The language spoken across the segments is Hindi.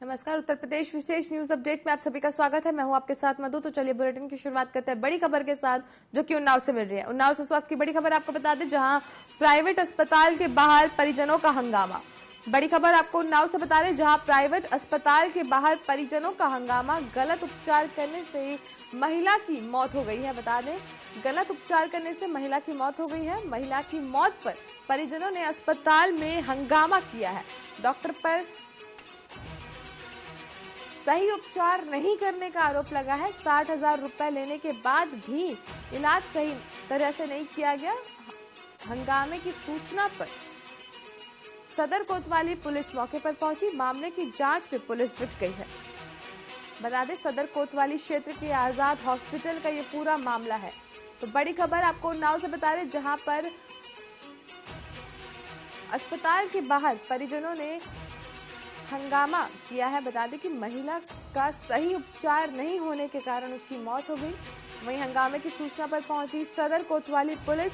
नमस्कार, उत्तर प्रदेश विशेष न्यूज अपडेट में आप सभी का स्वागत है। मैं हूं आपके साथ मधु। तो चलिए बुलेटिन की शुरुआत करते हैं बड़ी खबर के साथ, जो कि उन्नाव से मिल रही है। उन्नाव से इस वक्त की बड़ी खबर आपको बता दें, जहां प्राइवेट अस्पताल के बाहर परिजनों का हंगामा। बड़ी खबर आपको उन्नाव से बता रहे, जहां प्राइवेट अस्पताल के बाहर परिजनों का हंगामा। गलत उपचार करने से महिला की मौत हो गई है। बता दें, गलत उपचार करने से महिला की मौत हो गई है। महिला की मौत पर परिजनों ने अस्पताल में हंगामा किया है। डॉक्टर पर सही उपचार नहीं करने का आरोप लगा है। 60,000 रुपए लेने के बाद भी इलाज सही तरह से नहीं किया गया। हंगामे की सूचना पर सदर कोतवाली पुलिस मौके पर पहुंची। मामले की जांच में पुलिस जुट गई है। बता दें, सदर कोतवाली क्षेत्र के आजाद हॉस्पिटल का ये पूरा मामला है। तो बड़ी खबर आपको उन्नाव से बता रहे, जहां पर अस्पताल के बाहर परिजनों ने हंगामा किया है। बता दें कि महिला का सही उपचार नहीं होने के कारण उसकी मौत हो गई। वहीं हंगामे की सूचना पर पहुंची सदर कोतवाली पुलिस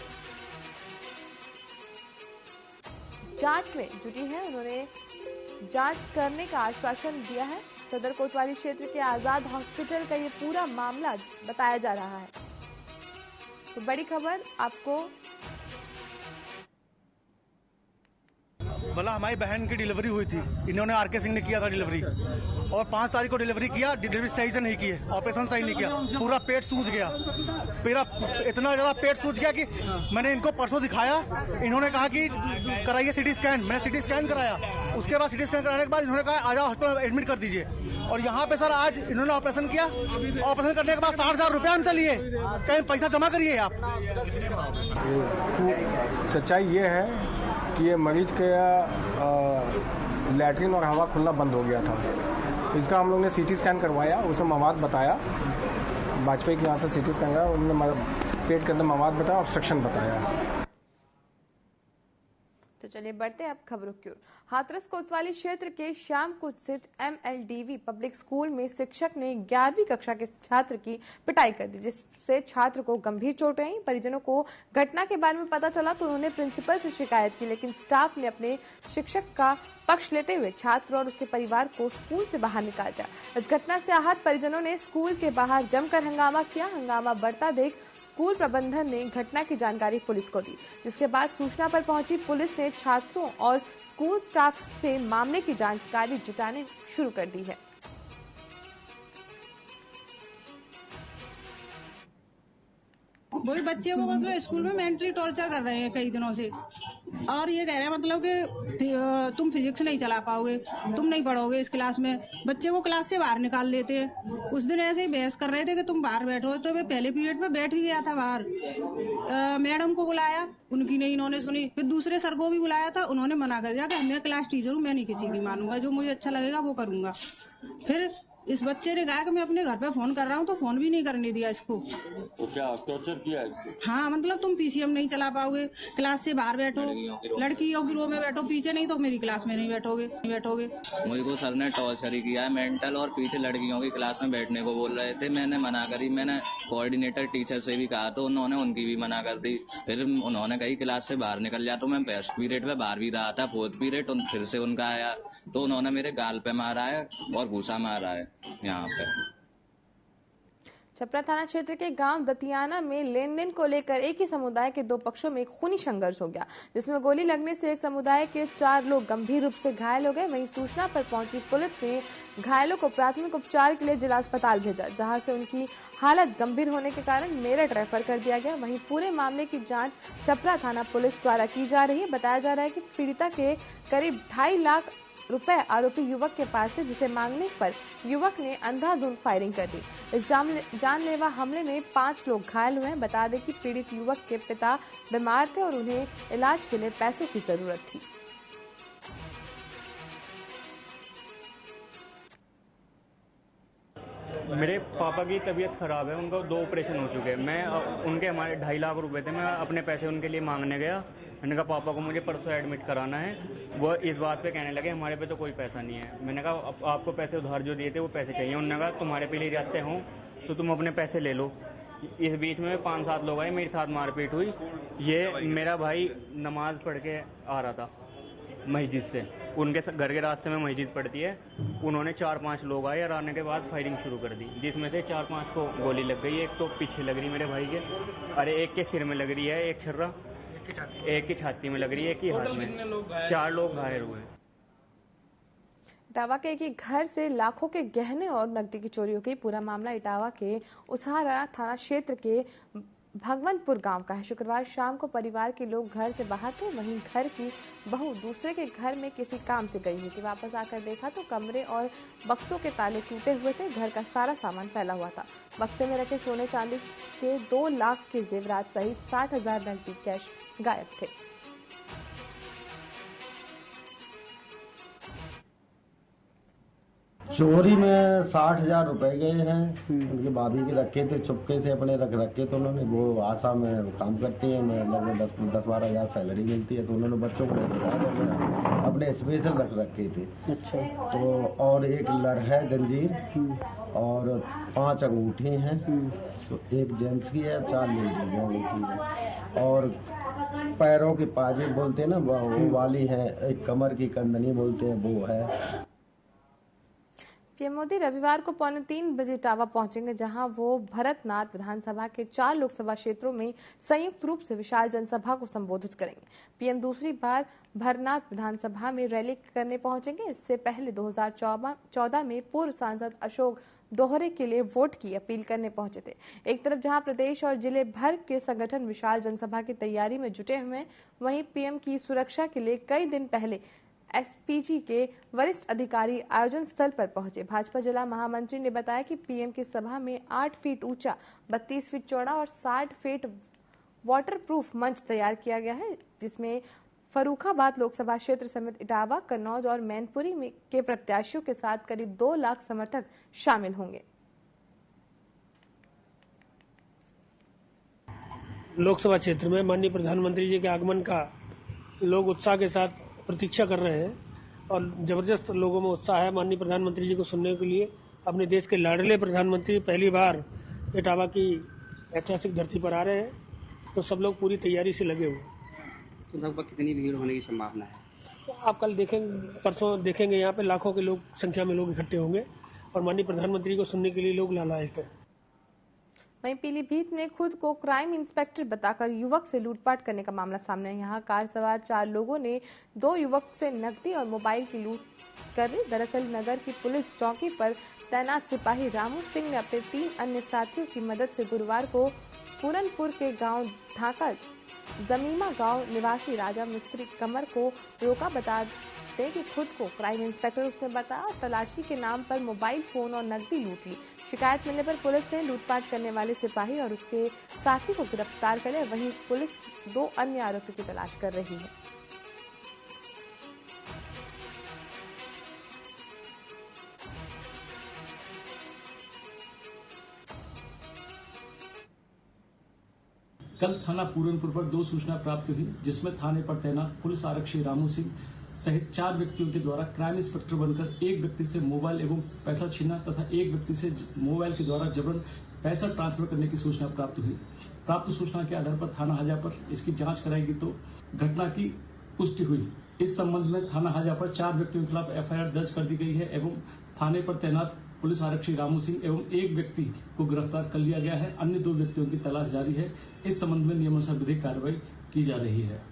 जांच में जुटी है। उन्होंने जांच करने का आश्वासन दिया है। सदर कोतवाली क्षेत्र के आजाद हॉस्पिटल का ये पूरा मामला बताया जा रहा है। तो बड़ी खबर आपको बोला, हमारी बहन की डिलीवरी हुई थी, इन्होंने आरके सिंह ने किया था डिलीवरी, और 5 तारीख को डिलीवरी किया। डिलीवरी सही से नहीं की है, ऑपरेशन सही नहीं किया, पूरा पेट सूज गया। मेरा इतना ज्यादा पेट सूज गया कि मैंने इनको परसों दिखाया। इन्होंने कहा कि कराइए सिटी स्कैन। मैंने सिटी स्कैन कराया। उसके बाद सिटी स्कैन कराने के बाद इन्होंने कहा आजा हॉस्पिटल में एडमिट कर दीजिए। और यहाँ पे सर आज इन्होंने ऑपरेशन किया। ऑपरेशन करने के बाद 60,000 रुपया हमसे लिए। कहीं पैसा जमा करिए आप। सच्चाई ये है कि ये मरीज के लैट्रिन और हवा खुलना बंद हो गया था। इसका हम लोग ने सीटी स्कैन करवाया, उसमें मवाद बताया। वाजपेयी के यहाँ से सीटी स्कैन कराया, उन्होंने पेट के अंदर मवाद बताया, ऑब्स्ट्रक्शन बताया। तो चलिए बढ़ते हैं अब खबरों की ओर। हाथरस कोतवाली क्षेत्र के श्यामकुंज स्थित MLDV पब्लिक स्कूल में शिक्षक ने 11वीं कक्षा के छात्र की पिटाई कर दी, जिससे छात्र को गंभीर चोटें आई। परिजनों को घटना के बारे में पता चला तो उन्होंने प्रिंसिपल से शिकायत की, लेकिन स्टाफ ने अपने शिक्षक का पक्ष लेते हुए छात्र और उसके परिवार को स्कूल से बाहर निकाल दिया। इस घटना से आहत परिजनों ने स्कूल के बाहर जमकर हंगामा किया। हंगामा बढ़ता देख स्कूल प्रबंधन ने घटना की जानकारी पुलिस को दी, जिसके बाद सूचना पर पहुंची पुलिस ने छात्रों और स्कूल स्टाफ से मामले की जानकारी जुटाने शुरू कर दी है। वही बच्चे को मतलब स्कूल में मेंटली टॉर्चर कर रहे हैं कई दिनों से, और ये कह रहे हैं मतलब कि तुम फिजिक्स नहीं चला पाओगे, तुम नहीं पढ़ोगे इस क्लास में। बच्चे को क्लास से बाहर निकाल देते हैं। उस दिन ऐसे ही बहस कर रहे थे कि तुम बाहर बैठो, तो मैं पहले पीरियड में बैठ ही गया था बाहर। मैडम को बुलाया, उनकी नहीं इन्होंने सुनी। फिर दूसरे सर को भी बुलाया था, उन्होंने मना कर दिया कि मैं क्लास टीचर हूँ, मैं नहीं किसी की मानूंगा, जो मुझे अच्छा लगेगा वो करूंगा। फिर इस बच्चे ने कहा कि मैं अपने घर पे फोन कर रहा हूँ, तो फोन भी नहीं करने दिया इसको। तो क्या टॉर्चर किया इसको? हाँ, मतलब तुम PCM नहीं चला पाओगे, क्लास से बाहर बैठो, लड़कियों की रो में बैठो, पीछे नहीं तो मेरी क्लास में नहीं बैठोगे। मुझको सर ने टॉर्चर ही किया है मेंटल, और पीछे लड़कियों की क्लास में बैठने को बोल रहे थे। मैंने मना करी। मैंने कोऑर्डिनेटर टीचर से भी कहा तो उन्होंने उनकी भी मना कर दी। फिर उन्होंने कही क्लास से बाहर निकल जा। तो मैं फर्स्ट पीरियड में बाहर भी रहा था, 4th पीरियड फिर से उनका आया तो उन्होंने मेरे गाल पे मारा है और घूसा मारा है यहाँ पे। छपरा थाना क्षेत्र के गांव दतियाना में लेन देन को लेकर एक ही समुदाय के 2 पक्षों में खूनी संघर्ष हो गया, जिसमें गोली लगने से एक समुदाय के 4 लोग गंभीर रूप से घायल हो गए। वहीं सूचना पर पहुंची पुलिस ने घायलों को प्राथमिक उपचार के लिए जिला अस्पताल भेजा, जहां से उनकी हालत गंभीर होने के कारण मेरठ रेफर कर दिया गया। वहीं पूरे मामले की जांच छपरा थाना पुलिस द्वारा की जा रही है। बताया जा रहा है कि पीड़िता के करीब 2.5 लाख रुपए आरोपी युवक के पास से, जिसे मांगने पर युवक ने अंधाधुंध फायरिंग कर दी। इस जानलेवा हमले में 5 लोग घायल हुए हैं। बता दें कि पीड़ित युवक के पिता बीमार थे और उन्हें इलाज के लिए पैसों की जरूरत थी। मेरे पापा की तबीयत खराब है, उनका 2 ऑपरेशन हो चुके हैं। मैं उनके हमारे 2.5 लाख रुपए थे, मैं अपने पैसे उनके लिए मांगने गया। मैंने कहा पापा को मुझे परसों एडमिट कराना है। वो इस बात पे कहने लगे हमारे पे तो कोई पैसा नहीं है। मैंने कहा आपको पैसे उधार जो दिए थे वो पैसे चाहिए। उन्होंने कहा तुम्हारे पे ले जाते हो तो तुम अपने पैसे ले लो। इस बीच में 5-7 लोग आए, मेरे साथ मारपीट हुई। ये मेरा भाई नमाज पढ़ के आ रहा था, मस्जिद से। उनके घर के रास्ते में मस्जिद पड़ती है। उन्होंने 4-5 लोग आए और आने के बाद फायरिंग शुरू कर दी, जिसमें से 4-5 को गोली लग गई। एक तो पीछे लग रही मेरे भाई के, अरे एक के सिर में लग रही है, एक छर्रा, एक की छाती में लग रही है, एक ही हाथ में। 4 लोग घायल हुए। इटावा के एक ही घर से लाखों के गहने और नकदी की चोरी हो गई। पूरा मामला इटावा के उसहारा थाना क्षेत्र के भगवंतपुर गांव का है। शुक्रवार शाम को परिवार के लोग घर से बाहर थे, वहीं घर की बहू दूसरे के घर में किसी काम से गई हुई थी। वापस आकर देखा तो कमरे और बक्सों के ताले टूटे हुए थे। घर का सारा सामान फैला हुआ था। बक्से में रखे सोने चांदी के 2 लाख के जेवरात सहित 60,000 नकदी कैश गायब थे। चोरी में 60,000 रुपए गए हैं। उनकी भाभी के रखे थे, चुपके से अपने रखे तो उन्होंने, वो आशा में काम करती है, लगभग 10-12 हज़ार सैलरी मिलती है, तो उन्होंने बच्चों को अपने स्पेशल रखे थे। अच्छा। तो और एक लड़ है जंजीर और 5 अंगूठी हैं, तो एक जेंट्स की है, 4 लेडीज की है, और पैरों की पाजे बोलते हैं ना वो वाली है, एक कमर की कंदनी बोलते हैं वो है। पीएम मोदी रविवार को 2:45 बजे इटावा पहुंचेंगे, जहां वो भरतनाथ विधानसभा के 4 लोकसभा क्षेत्रों में संयुक्त रूप से विशाल जनसभा को संबोधित करेंगे। पीएम दूसरी बार भरतनाथ विधानसभा में रैली करने पहुंचेंगे। इससे पहले 2014 में पूर्व सांसद अशोक दोहरे के लिए वोट की अपील करने पहुंचे थे। एक तरफ जहां प्रदेश और जिले भर के संगठन विशाल जनसभा की तैयारी में जुटे हुए हैं, वहीं पीएम की सुरक्षा के लिए कई दिन पहले एसपीजी के वरिष्ठ अधिकारी आयोजन स्थल पर पहुंचे। भाजपा जिला महामंत्री ने बताया कि पीएम की सभा में 8 फीट ऊंचा, 32 फीट चौड़ा और 60 फीट वाटरप्रूफ मंच तैयार किया गया है, जिसमें फर्रुखाबाद लोकसभा क्षेत्र समेत इटावा, कन्नौज और मैनपुरी के प्रत्याशियों के साथ करीब 2 लाख समर्थक शामिल होंगे। लोकसभा क्षेत्र में माननीय प्रधानमंत्री जी के आगमन का लोग उत्साह के साथ प्रतीक्षा कर रहे हैं और जबरदस्त लोगों में उत्साह है माननीय प्रधानमंत्री जी को सुनने के लिए। अपने देश के लाडले प्रधानमंत्री पहली बार इटावा की ऐतिहासिक धरती पर आ रहे हैं, तो सब लोग पूरी तैयारी से लगे हुए हैं। तो लगभग कितनी भीड़ होने की संभावना है? तो आप कल देखेंगे, परसों देखेंगे, यहाँ पे लाखों के लोग संख्या में लोग इकट्ठे होंगे और माननीय प्रधानमंत्री को सुनने के लिए लोग लालायित हैं। वहीं पीलीभीत ने खुद को क्राइम इंस्पेक्टर बताकर युवक से लूटपाट करने का मामला सामने है। यहाँ कार सवार 4 लोगों ने 2 युवक से नकदी और मोबाइल की लूट कर ली। दरअसल नगर की पुलिस चौकी पर तैनात सिपाही रामू सिंह ने अपने 3 अन्य साथियों की मदद से गुरुवार को पूरनपुर के गांव ढाका जमीमा गांव निवासी राजा मिस्त्री कमर को रोका। बता दें कि खुद को क्राइम इंस्पेक्टर उसने बताया और तलाशी के नाम पर मोबाइल फोन और नकदी लूट ली। शिकायत मिलने पर पुलिस ने लूटपाट करने वाले सिपाही और उसके साथी को गिरफ्तार कर लिया। वहीं पुलिस 2 अन्य आरोपियों की तलाश कर रही है। कल थाना पूरनपुर पर 2 सूचना प्राप्त हुई, जिसमें थाने पर तैनात पुलिस आरक्षी रामू सिंह सहित 4 व्यक्तियों के द्वारा क्राइम इंस्पेक्टर बनकर एक व्यक्ति से मोबाइल एवं पैसा छीनना तथा एक व्यक्ति से मोबाइल के द्वारा जबरन पैसा ट्रांसफर करने की सूचना प्राप्त हुई। प्राप्त सूचना के आधार पर थाना हाजा पर इसकी जांच कराएगी तो घटना की पुष्टि हुई। इस संबंध में थाना हाजा पर 4 व्यक्तियों के खिलाफ एफआईआर दर्ज कर दी गई है एवं थाने पर तैनात पुलिस आरक्षी रामू सिंह एवं एक व्यक्ति को गिरफ्तार कर लिया गया है। अन्य 2 व्यक्तियों की तलाश जारी है। इस संबंध में नियमानुसार विधिक कार्रवाई की जा रही है।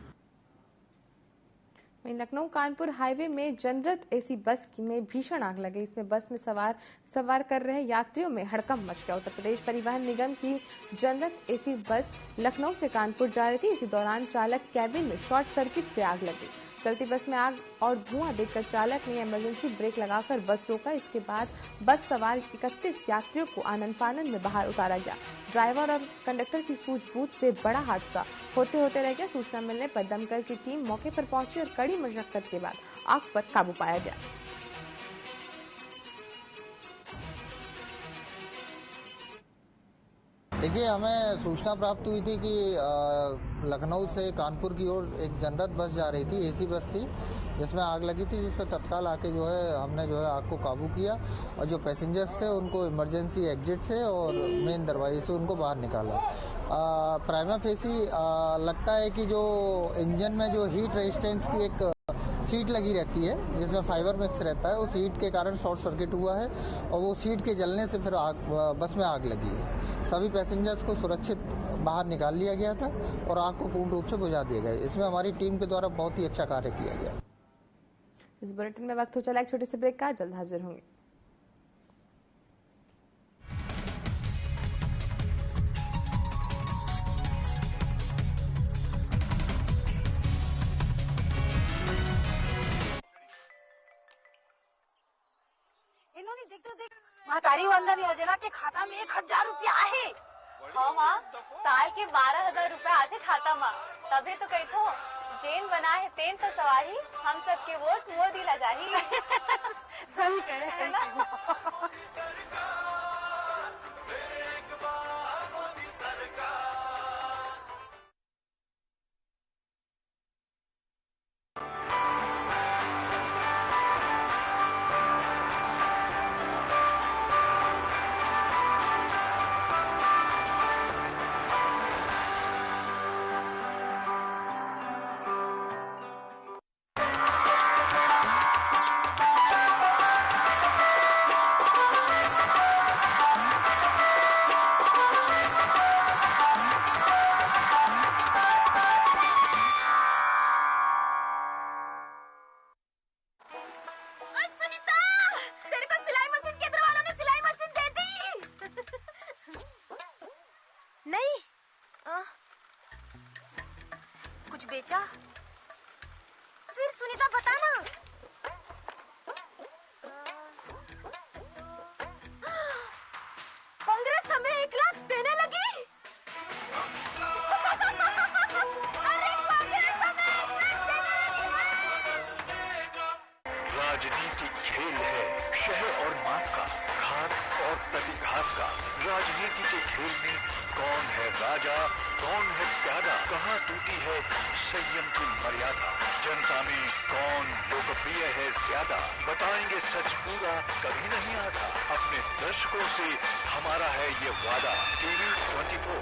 लखनऊ कानपुर हाईवे में जनरत एसी बस में भीषण आग लगी। इसमें बस में सवार कर रहे यात्रियों में हड़कंप मच गया। उत्तर प्रदेश परिवहन निगम की जनरत एसी बस लखनऊ से कानपुर जा रही थी। इसी दौरान चालक कैबिन में शॉर्ट सर्किट से आग लगी। चलती बस में आग और धुआं देखकर चालक ने इमरजेंसी ब्रेक लगाकर बस रोका। इसके बाद बस सवार 31 यात्रियों को आनन फानन में बाहर उतारा गया। ड्राइवर और कंडक्टर की सूझबूझ से बड़ा हादसा होते होते रह गया। सूचना मिलने पर दमकल की टीम मौके पर पहुंची और कड़ी मशक्कत के बाद आग पर काबू पाया गया। देखिए, हमें सूचना प्राप्त हुई थी कि लखनऊ से कानपुर की ओर एक जनरत बस जा रही थी, एसी बस थी, जिसमें आग लगी थी, जिस पर तत्काल आके हमने आग को काबू किया और जो पैसेंजर्स थे उनको इमरजेंसी एग्जिट से और मेन दरवाजे से उनको बाहर निकाला। प्राइमा फेसी लगता है कि जो इंजन में जो हीट रेजिस्टेंस की एक सीट लगी रहती है जिसमें फाइबर मिक्स रहता है, उस हीट के कारण शॉर्ट सर्किट हुआ है और वो सीट के जलने से फिर बस में आग लगी है। सभी पैसेंजर्स को सुरक्षित बाहर निकाल लिया गया था और आग को पूर्ण रूप से बुझा दिया गया। इसमें हमारी टीम के द्वारा बहुत ही अच्छा कार्य किया गया। इस बुलेटिन में वक्त हो चला एक छोटे से ब्रेक का, जल्द हाजिर होंगे। इन्होंने देख महतारी वंदन योजना के खाता में 1000 रुपया आहे। हाँ माँ, साल के 12,000 रुपए आते खाता माँ। तभी तो कही थो जेन बना है तेन तो सवाही, हम सबके वोट मोदी ला जाही। सही कहे, सही कहे। बेचा? फिर सुनीता बता ना। कांग्रेस हमें 1 लाख देने लगी। अरे कांग्रेस हमें 1 लाख देने लगी। राजनीति खेल है शह और मात का, घात और प्रतिघात का। राजनीति के खेल में कौन है राजा, कौन है प्यादा, कहाँ टूटी है संयम की मर्यादा, जनता में कौन लोकप्रिय है ज्यादा, बताएंगे सच पूरा कभी नहीं आधा, अपने दर्शकों से हमारा है ये वादा। टीवी 24।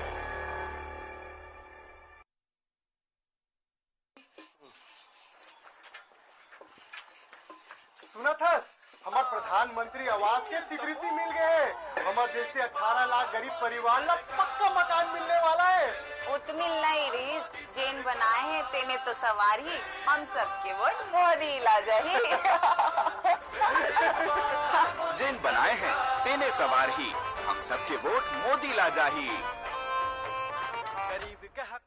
सुना था हमारे प्रधानमंत्री आवास के स्वीकृति मिल गए है। हमारे देश से 18 लाख गरीब परिवार ला पक्का मकान मिलने वाला है। उतमिल नहीं रीस जेन बनाए हैं तेने तो सवारी, हम सबके वोट मोदी ला जाही। जेन बनाए हैं तेने सवार ही, हम सबके वोट मोदी ला जाही। गरीब के हक।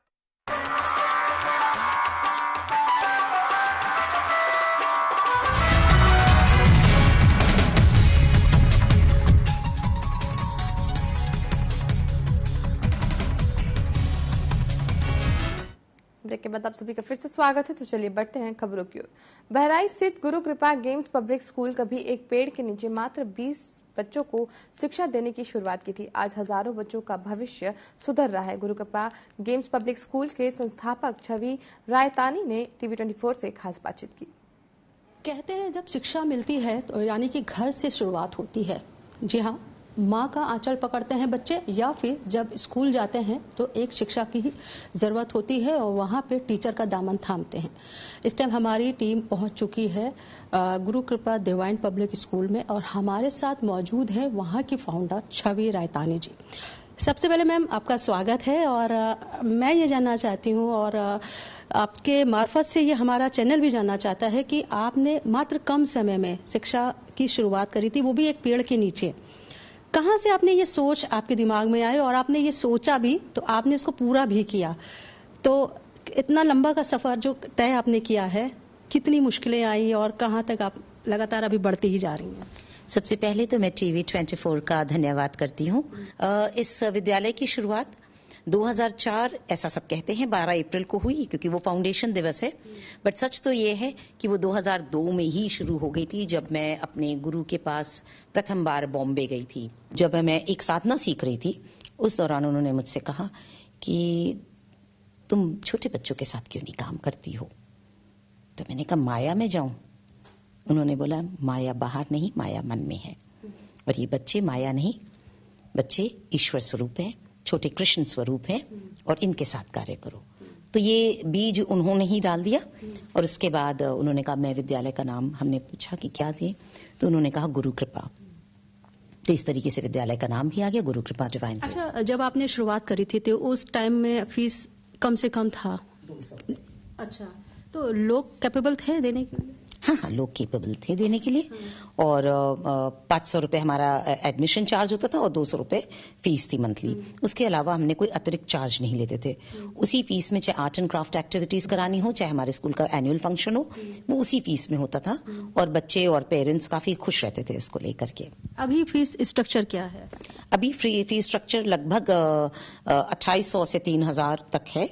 ब्रेक के बाद आप सभी का फिर से स्वागत है। तो चलिए बढ़ते हैं खबरों की ओर। बहराइच स्थित गुरु कृपा गेम्स पब्लिक स्कूल कभी एक पेड़ के नीचे मात्र 20 बच्चों को शिक्षा देने की शुरुआत की थी। आज हजारों बच्चों का भविष्य सुधर रहा है। गुरु कृपा गेम्स पब्लिक स्कूल के संस्थापक छवि रायतानी ने टीवी 24 से खास बातचीत की। कहते हैं जब शिक्षा मिलती है तो यानी कि घर से शुरुआत होती है। जी हाँ, माँ का आंचल पकड़ते हैं बच्चे, या फिर जब स्कूल जाते हैं तो एक शिक्षा की ही ज़रूरत होती है और वहाँ पे टीचर का दामन थामते हैं। इस टाइम हमारी टीम पहुँच चुकी है गुरु कृपा डिवाइन पब्लिक स्कूल में और हमारे साथ मौजूद है वहाँ की फाउंडर छवि रायतानी जी। सबसे पहले मैम आपका स्वागत है और मैं ये जानना चाहती हूँ और आपके मार्फत से ये हमारा चैनल भी जानना चाहता है कि आपने मात्र कम समय में शिक्षा की शुरुआत करी थी, वो भी एक पेड़ के नीचे। कहाँ से आपने ये सोच आपके दिमाग में आई और आपने ये सोचा भी तो आपने इसको पूरा भी किया? तो इतना लंबा का सफर जो तय आपने किया है, कितनी मुश्किलें आई और कहाँ तक आप लगातार अभी बढ़ती ही जा रही हैं? सबसे पहले तो मैं टीवी 24 का धन्यवाद करती हूँ। इस विद्यालय की शुरुआत 2004 ऐसा सब कहते हैं 12 अप्रैल को हुई क्योंकि वो फाउंडेशन दिवस है, बट सच तो ये है कि वो 2002 में ही शुरू हो गई थी जब मैं अपने गुरु के पास प्रथम बार बॉम्बे गई थी। जब मैं एक साधना सीख रही थी उस दौरान उन्होंने मुझसे कहा कि तुम छोटे बच्चों के साथ क्यों नहीं काम करती हो? तो मैंने कहा माया में जाऊं? उन्होंने बोला माया बाहर नहीं, माया मन में है, और ये बच्चे माया नहीं, बच्चे ईश्वर स्वरूप है, छोटे कृष्ण स्वरूप है और इनके साथ कार्य करो। तो ये बीज उन्होंने ही डाल दिया। और उसके बाद उन्होंने कहा मैं विद्यालय का नाम, हमने पूछा कि क्या दिए, तो उन्होंने कहा गुरु कृपा। तो इस तरीके से विद्यालय का नाम भी आ गया, गुरु कृपा डिवाइन। अच्छा, जब आपने शुरुआत करी थी तो उस टाइम में फीस कम से कम था 200। अच्छा, तो लोग कैपेबल थे देने के लिए? हाँ, लोग केपेबल थे देने के लिए। और 500 रुपये हमारा एडमिशन चार्ज होता था और 200 रुपये फीस थी मंथली। उसके अलावा हमने कोई अतिरिक्त चार्ज नहीं लेते थे। उसी फीस में चाहे आर्ट एंड क्राफ्ट एक्टिविटीज करानी हो, चाहे हमारे स्कूल का एनुअल फंक्शन हो, वो उसी फीस में होता था। और बच्चे और पेरेंट्स काफी खुश रहते थे इसको लेकर के। अभी फीस स्ट्रक्चर क्या है? अभी फीस स्ट्रक्चर लगभग 2800 से 3000 तक है,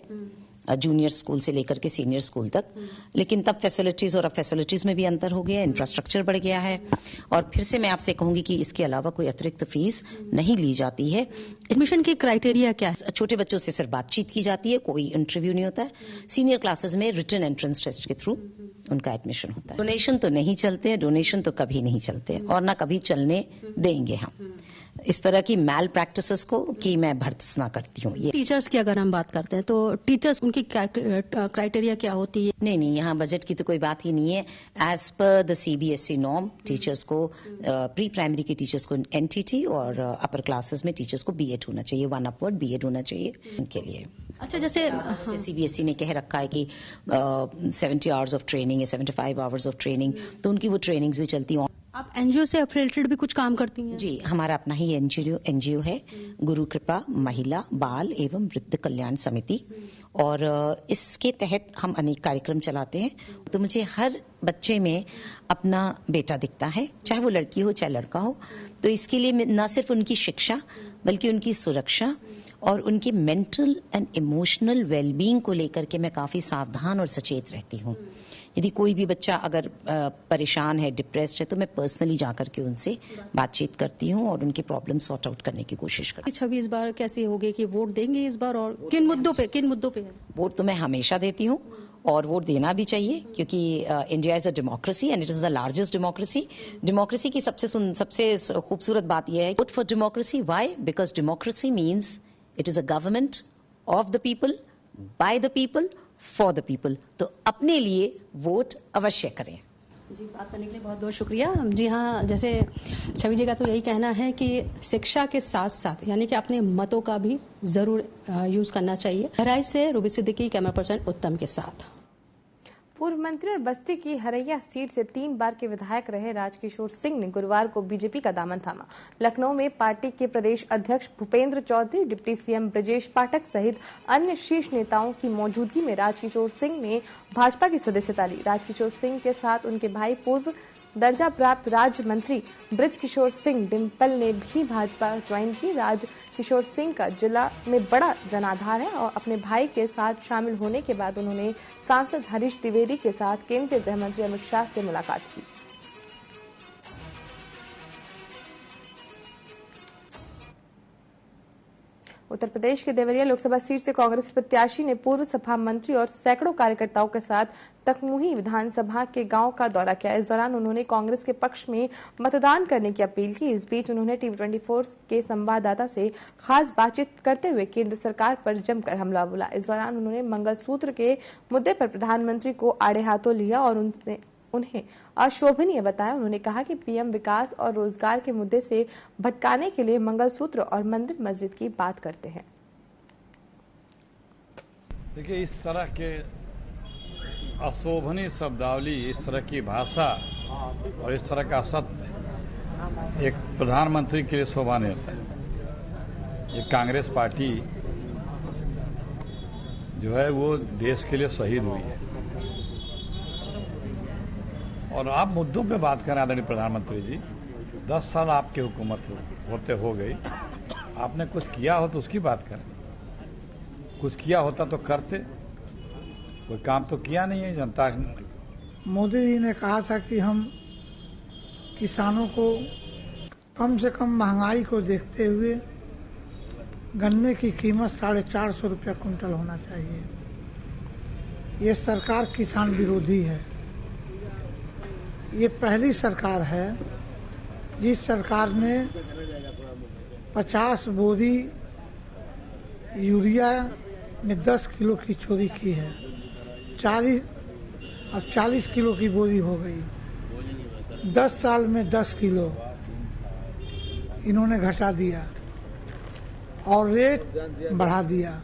जूनियर स्कूल से लेकर के सीनियर स्कूल तक। लेकिन तब फैसिलिटीज, और अब फैसिलिटीज में भी अंतर हो गया है, इंफ्रास्ट्रक्चर बढ़ गया है। और फिर से मैं आपसे कहूंगी कि इसके अलावा कोई अतिरिक्त फीस नहीं ली जाती है। एडमिशन की क्राइटेरिया क्या है? छोटे बच्चों से सिर्फ बातचीत की जाती है, कोई इंटरव्यू नहीं होता है। सीनियर क्लासेस में रिटन एंट्रेंस टेस्ट के थ्रू उनका एडमिशन होता है। डोनेशन तो नहीं चलते हैं, डोनेशन तो कभी नहीं चलते और ना कभी चलने देंगे हम। इस तरह की मैल प्रैक्टिसेस को कि मैं भर्त्स ना करती हूँ। ये टीचर्स की अगर हम बात करते हैं तो टीचर्स उनकी क्राइटेरिया क्या होती है? नहीं, यहाँ बजट की तो कोई बात ही नहीं है। As per the CBSE norm teachers को, प्री प्राइमरी के टीचर्स को NTT और अपर क्लासेस में टीचर्स को B.Ed होना चाहिए, 1 upward B.Ed होना चाहिए उनके लिए। अच्छा, जैसे CBSE ने कह रखा है कि 70 आवर्स ऑफ ट्रेनिंग है, 75 आवर्स ऑफ ट्रेनिंग, तो उनकी वो ट्रेनिंग्स भी चलती हैं। आप NGO से एफिलिएटेड भी कुछ काम करती हैं? जी, हमारा अपना ही NGO है, गुरु कृपा महिला बाल एवं वृद्ध कल्याण समिति। और इसके तहत हम अनेक कार्यक्रम चलाते हैं। तो मुझे हर बच्चे में अपना बेटा दिखता है, चाहे वो लड़की हो चाहे लड़का हो। तो इसके लिए न सिर्फ उनकी शिक्षा बल्कि उनकी सुरक्षा और उनकी मेंटल एंड इमोशनल वेलबींग को लेकर के मैं काफ़ी सावधान और सचेत रहती हूँ। यदि कोई भी बच्चा अगर परेशान है, डिप्रेस्ड है, तो मैं पर्सनली जाकर के उनसे बातचीत करती हूँ और उनकी प्रॉब्लम सॉर्ट आउट करने की कोशिश करती हूँ। छवि इस बार कैसे होगी कि वोट देंगे इस बार, और किन मुद्दों पे है? वोट तो मैं हमेशा देती हूँ और वोट देना भी चाहिए, क्योंकि India is a democracy and it is the largest democracy. Democracy की सबसे खूबसूरत बात यह है, vote for democracy. Why? Because democracy means it is a government of the people, by the people, for the people. तो अपने लिए वोट अवश्य करें। जी, बात करने के लिए बहुत बहुत शुक्रिया। जी हाँ, जैसे छवि जी का तो यही कहना है कि शिक्षा के साथ साथ यानी कि अपने मतों का भी जरूर यूज करना चाहिए। बहराइच से रूबी सिद्दीकी, कैमरा पर्सन उत्तम के साथ। पूर्व मंत्री और बस्ती की हरैया सीट से 3 बार के विधायक रहे राजकिशोर सिंह ने गुरुवार को बीजेपी का दामन थामा। लखनऊ में पार्टी के प्रदेश अध्यक्ष भूपेंद्र चौधरी, डिप्टी CM ब्रजेश पाठक सहित अन्य शीर्ष नेताओं की मौजूदगी में राजकिशोर सिंह ने भाजपा की सदस्यता ली। राजकिशोर सिंह के साथ उनके भाई पूर्व दर्जा प्राप्त राज्य मंत्री बृजकिशोर सिंह डिम्पल ने भी भाजपा ज्वाइन की। राजकिशोर सिंह का जिला में बड़ा जनाधार है और अपने भाई के साथ शामिल होने के बाद उन्होंने सांसद हरीश द्विवेदी के साथ केंद्रीय गृह मंत्री अमित शाह से मुलाकात की। उत्तर प्रदेश के देवरिया लोकसभा सीट से कांग्रेस प्रत्याशी ने पूर्व सपा मंत्री और सैकड़ों कार्यकर्ताओं के साथ तकमुही विधानसभा के गांव का दौरा किया। इस दौरान उन्होंने कांग्रेस के पक्ष में मतदान करने की अपील की। इस बीच उन्होंने TV24 के संवाददाता से खास बातचीत करते हुए केंद्र सरकार पर जमकर हमला बोला। इस दौरान उन्होंने मंगलसूत्र के मुद्दे पर प्रधानमंत्री को आड़े हाथों लिया और उन्हें अशोभनीय बताया। उन्होंने कहा कि PM विकास और रोजगार के मुद्दे से भटकाने के लिए मंगलसूत्र और मंदिर मस्जिद की बात करते हैं। देखिए, इस तरह के अशोभनीय शब्दावली, इस तरह की भाषा और इस तरह का सत्य एक प्रधानमंत्री के लिए शोभा नहीं होता है। ये कांग्रेस पार्टी जो है वो देश के लिए शहीद हुई है और आप मुद्दों पे बात करें आदरणीय प्रधानमंत्री जी। 10 साल आपकी हुकूमत होते हो गई, आपने कुछ किया हो तो उसकी बात करें। कुछ किया होता तो करते, कोई काम तो किया नहीं है जनता। मोदी जी ने कहा था कि हम किसानों को कम से कम महंगाई को देखते हुए गन्ने की कीमत 450 रुपया कुंटल होना चाहिए। ये सरकार किसान विरोधी है। ये पहली सरकार है जिस सरकार ने 50 बोरी यूरिया में 10 किलो की चोरी की है। 40 किलो की बोरी हो गई। 10 साल में 10 किलो इन्होंने घटा दिया और रेट बढ़ा दिया।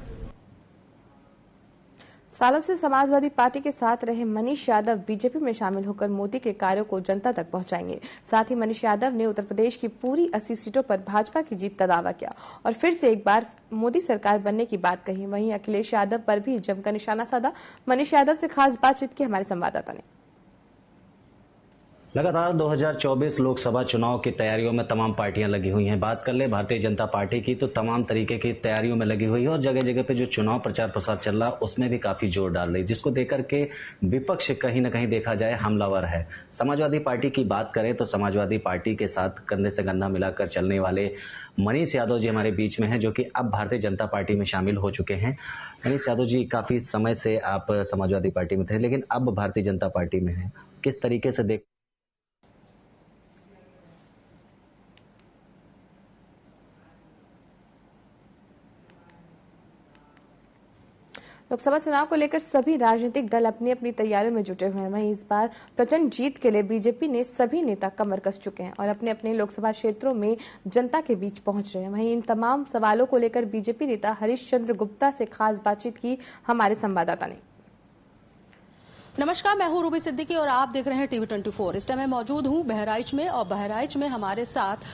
सालों से समाजवादी पार्टी के साथ रहे मनीष यादव बीजेपी में शामिल होकर मोदी के कार्यों को जनता तक पहुंचाएंगे। साथ ही मनीष यादव ने उत्तर प्रदेश की पूरी 80 सीटों पर भाजपा की जीत का दावा किया और फिर से एक बार मोदी सरकार बनने की बात कही। वहीं अखिलेश यादव पर भी जमकर निशाना साधा। मनीष यादव से खास बातचीत की हमारे संवाददाता ने। लगातार 2024 लोकसभा चुनाव की तैयारियों में तमाम पार्टियां लगी हुई हैं। बात कर ले भारतीय जनता पार्टी की तो तमाम तरीके की तैयारियों में लगी हुई है और जगह जगह पे जो चुनाव प्रचार प्रसार चल रहा उसमें भी काफी जोर डाल रही, जिसको देकर के विपक्ष कहीं ना कहीं देखा जाए हमलावर है। समाजवादी पार्टी की बात करें तो समाजवादी पार्टी के साथ कंधे से कंधा मिलाकर चलने वाले मनीष यादव जी हमारे बीच में हैं, जो कि अब भारतीय जनता पार्टी में शामिल हो चुके हैं। मनीष यादव जी, काफी समय से आप समाजवादी पार्टी में थे लेकिन अब भारतीय जनता पार्टी में हैं, किस तरीके से देख लोकसभा चुनाव को लेकर सभी राजनीतिक दल अपनी अपनी तैयारियों में जुटे हुए हैं। वहीं इस बार प्रचंड जीत के लिए बीजेपी ने सभी नेता कमर कस चुके हैं और अपने अपने लोकसभा क्षेत्रों में जनता के बीच पहुंच रहे हैं। वहीं इन तमाम सवालों को लेकर बीजेपी नेता हरीश चंद्र गुप्ता से खास बातचीत की हमारे संवाददाता ने। नमस्कार, मैं हूं रूबी सिद्दीकी और आप देख रहे हैं टीवी 24। इस टाइम मैं मौजूद हूं बहराइच में और बहराइच में हमारे साथ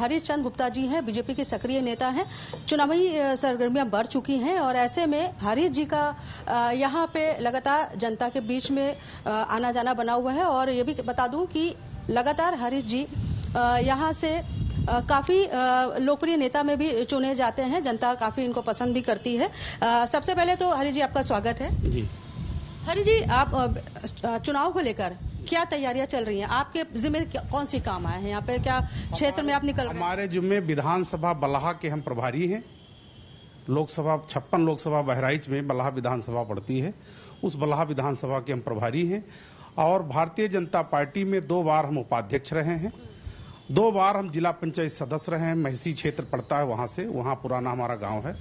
हरीश चंद्र गुप्ता जी हैं, बीजेपी के सक्रिय नेता हैं। चुनावी सरगर्मियां बढ़ चुकी हैं और ऐसे में हरीश जी का यहां पे लगातार जनता के बीच में आना जाना बना हुआ है। और ये भी बता दूं कि लगातार हरीश जी यहां से काफी लोकप्रिय नेता में भी चुने जाते हैं। जनता काफी इनको पसंद भी करती है। सबसे पहले तो हरीश जी आपका स्वागत है। जी हरी जी, आप चुनाव को लेकर क्या तैयारियां चल रही हैं? आपके जिम्मे कौन सी काम आए हैं यहाँ पे? क्या क्षेत्र में आप निकल रहे हैं? हमारे जिम्मे विधानसभा बलहा के हम प्रभारी हैं। लोकसभा 56 लोकसभा बहराइच में बलहा विधानसभा पड़ती है, उस बलहा विधानसभा के हम प्रभारी हैं। और भारतीय जनता पार्टी में 2 बार हम उपाध्यक्ष रहे हैं, 2 बार हम जिला पंचायत सदस्य रहे हैं। महसी क्षेत्र पड़ता है वहाँ से, वहाँ पुराना हमारा गाँव है।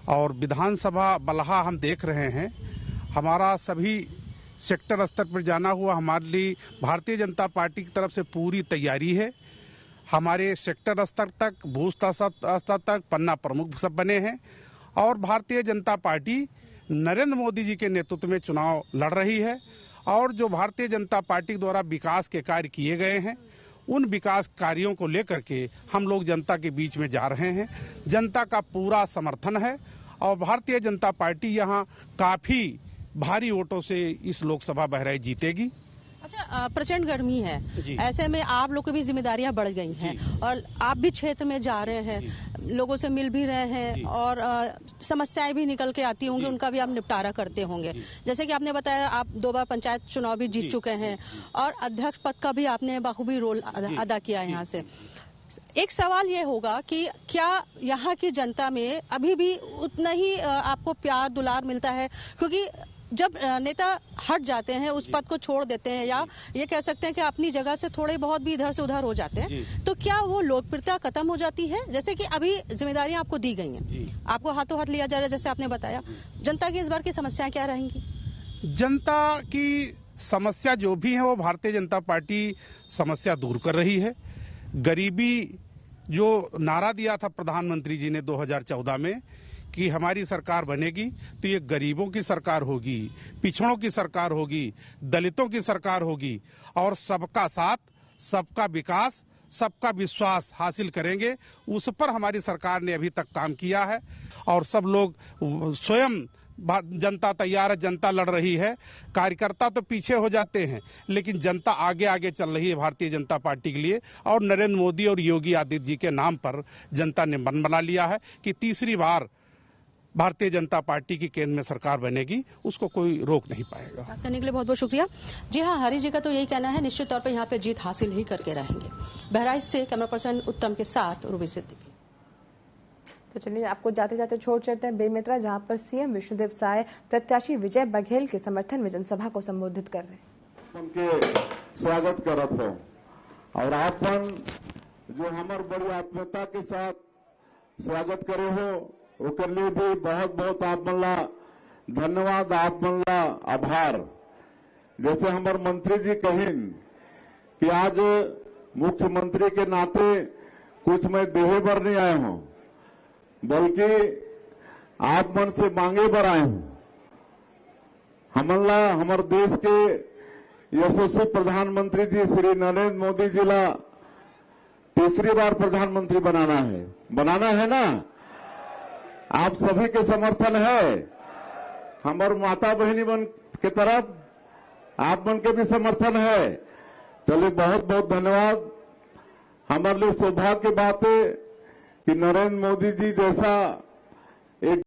और विधानसभा बलहा हम देख रहे हैं, हमारा सभी सेक्टर स्तर पर जाना हुआ। हमारे लिए भारतीय जनता पार्टी की तरफ से पूरी तैयारी है। हमारे सेक्टर स्तर तक, बूथ स्तर तक पन्ना प्रमुख सब बने हैं और भारतीय जनता पार्टी नरेंद्र मोदी जी के नेतृत्व में चुनाव लड़ रही है। और जो भारतीय जनता पार्टी द्वारा विकास के कार्य किए गए हैं, उन विकास कार्यों को लेकर के हम लोग जनता के बीच में जा रहे हैं। जनता का पूरा समर्थन है और भारतीय जनता पार्टी यहाँ काफी भारी वोटों से इस लोकसभा बहराइच जीतेगी। अच्छा, प्रचंड गर्मी है, ऐसे में आप लोग की भी जिम्मेदारियां बढ़ गई हैं और आप भी क्षेत्र में जा रहे हैं, लोगों से मिल भी रहे हैं और समस्याएं भी निकल के आती होंगी, उनका भी आप निपटारा करते होंगे। जैसे कि आपने बताया आप 2 बार पंचायत चुनाव भी जीत चुके हैं और अध्यक्ष पद का भी आपने बखूबी रोल अदा किया है यहाँ से। एक सवाल ये होगा कि क्या यहाँ की जनता में अभी भी उतना ही आपको प्यार दुलार मिलता है? क्योंकि जब नेता हट जाते हैं, उस पद को छोड़ देते हैं या ये कह सकते हैं कि अपनी जगह से थोड़े बहुत भी इधर से उधर हो जाते हैं, तो क्या वो लोकप्रियता खत्म हो जाती है? जैसे कि अभी जिम्मेदारियां आपको दी गई हैं, आपको हाथों हाथ लिया जा रहा है, जैसे आपने बताया। जनता की इस बार की समस्याएं क्या रहेंगी? जनता की समस्या जो भी है वो भारतीय जनता पार्टी समस्या दूर कर रही है। गरीबी जो नारा दिया था प्रधानमंत्री जी ने 2014 में कि हमारी सरकार बनेगी तो ये गरीबों की सरकार होगी, पिछड़ों की सरकार होगी, दलितों की सरकार होगी और सबका साथ, सबका विकास, सबका विश्वास हासिल करेंगे। उस पर हमारी सरकार ने अभी तक काम किया है और सब लोग स्वयं, जनता तैयार है, जनता लड़ रही है। कार्यकर्ता तो पीछे हो जाते हैं लेकिन जनता आगे आगे चल रही है भारतीय जनता पार्टी के लिए। और नरेंद्र मोदी और योगी आदित्य जी के नाम पर जनता ने मन बना लिया है कि तीसरी बार भारतीय जनता पार्टी की केंद्र में सरकार बनेगी, उसको कोई रोक नहीं पाएगा। बात करने के लिए बहुत बहुत शुक्रिया। जी हाँ, हरी जी का तो यही कहना है, निश्चित तौर पर यहाँ पे जीत हासिल ही करके रहेंगे। बहराइच से कैमरा पर्सन उत्तम के साथ रूबी सिद्दीकी। तो चलिए आपको जाते जाते छोड़ चलते हैं बेमेतरा, जहां पर सीएम विष्णुदेव साय प्रत्याशी विजय बघेल के समर्थन में जनसभा को संबोधित कर रहे हैं। उनके स्वागत करत है और आपन जो हमार बड़ी आत्मीयता के साथ स्वागत करे हो ओकर लिए भी बहुत बहुत आप मन ला धन्यवाद, आप मन ला आभार। जैसे हमारे मंत्री जी कहिन कि आज मुख्यमंत्री के नाते कुछ मैं देहे बर नहीं आया हूं, बल्कि आप मन से मांगे बर आए हूं। हमला हमारे देश के यशस्वी प्रधानमंत्री जी श्री नरेंद्र मोदी जी ला तीसरी बार प्रधानमंत्री बनाना है ना। आप सभी के समर्थन है, हमारे माता बहनी मन के तरफ आप मन के भी समर्थन है। चलिए बहुत बहुत धन्यवाद। हमारे लिए सौभाग्य की बात है कि नरेंद्र मोदी जी जैसा एक